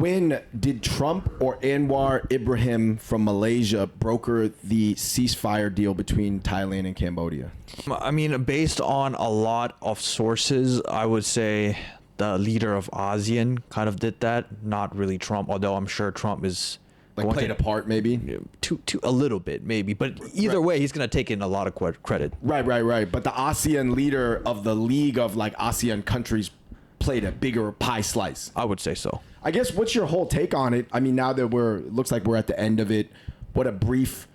When did Trump or Anwar Ibrahim from Malaysia broker the ceasefire deal between Thailand and Cambodia? I mean, based on a lot of sources, I would say the leader of ASEAN kind of did that. Not really Trump, although I'm sure Trump is Like played a part, maybe? to a little bit, maybe. But either way, he's going to take in a lot of credit. Right. But the ASEAN leader of the League of like ASEAN countries played a bigger pie slice. I would say so. I guess what's your whole take on it? I mean, now that it looks like we're at the end of it, what a brief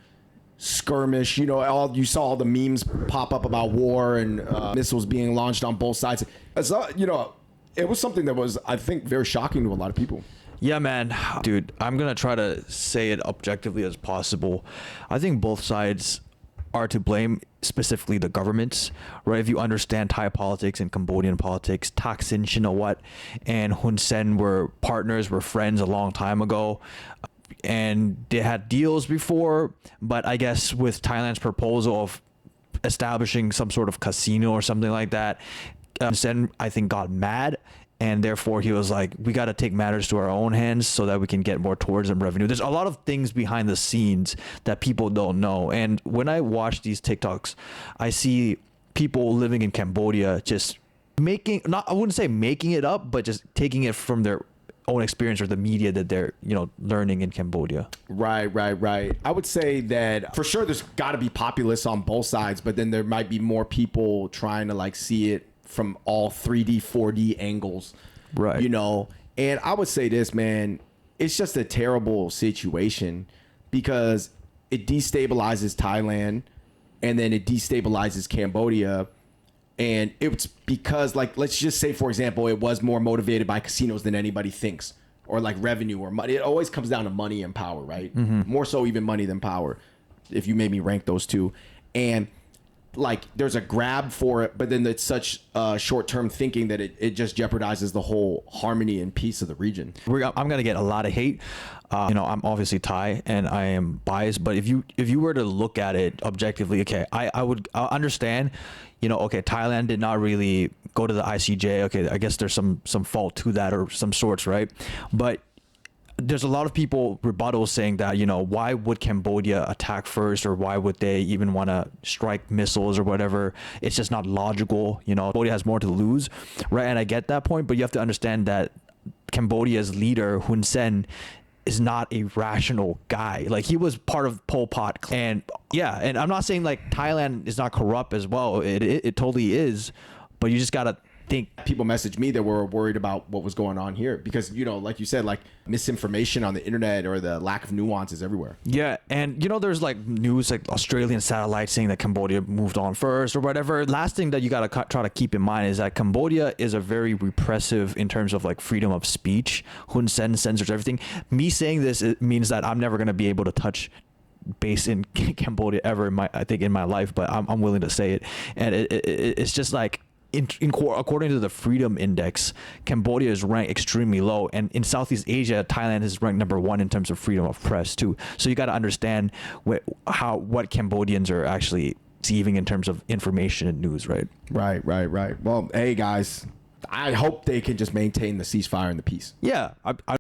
skirmish. You know, you saw all the memes pop up about war and missiles being launched on both sides. You know, it was something that was, I think, very shocking to a lot of people. Yeah, man. Dude, I'm going to try to say it objectively as possible. I think both sides are to blame, specifically the governments, right? If you understand Thai politics and Cambodian politics, Thaksin Shinawat and Hun Sen were partners, were friends a long time ago. And they had deals before, but I guess with Thailand's proposal of establishing some sort of casino or something like that, Sen, I think, got mad. And therefore, he was like, we got to take matters to our own hands so that we can get more tourism revenue. There's a lot of things behind the scenes that people don't know. And when I watch these TikToks, I see people living in Cambodia just I wouldn't say making it up, but just taking it from their own experience or the media that they're, learning in Cambodia. Right. I would say that for sure there's got to be populists on both sides, but then there might be more people trying to like see it from all 3D, 4D angles, right? And I would say this, man, it's just a terrible situation because it destabilizes Thailand and then it destabilizes Cambodia. And it's because, like, let's just say, for example, it was more motivated by casinos than anybody thinks, or like revenue or money. It always comes down to money and power, right? Mm-hmm. More so even money than power, if you made me rank those two. And like there's a grab for it, but then it's such short-term thinking that it just jeopardizes the whole harmony and peace of the region. I'm gonna get a lot of hate. I'm obviously Thai and I am biased, but if you were to look at it objectively, okay, I would understand. Okay, Thailand did not really go to the ICJ. Okay, I guess there's some fault to that or some sorts, right? But there's a lot of people rebuttals saying that, why would Cambodia attack first, or why would they even want to strike missiles or whatever? It's just not logical. Cambodia has more to lose, right? And I get that point, but you have to understand that Cambodia's leader, Hun Sen, is not a rational guy. Like, he was part of Pol Pot. And yeah, and I'm not saying like Thailand is not corrupt as well. It totally is, but you just got to think. People messaged me that were worried about what was going on here because, like you said, like misinformation on the internet or the lack of nuance is everywhere. Yeah. And, there's like news like Australian satellites saying that Cambodia moved on first or whatever. Last thing that you got to try to keep in mind is that Cambodia is a very repressive in terms of like freedom of speech. Hun Sen censors everything. Me saying this, it means that I'm never going to be able to touch base in Cambodia ever in my life, but I'm willing to say it. And it's just like, according to the Freedom Index, Cambodia is ranked extremely low, and in Southeast Asia, Thailand is ranked number 1 in terms of freedom of press too. So you got to understand what Cambodians are actually receiving in terms of information and news, right? Right. Well, hey guys, I hope they can just maintain the ceasefire and the peace. Yeah, I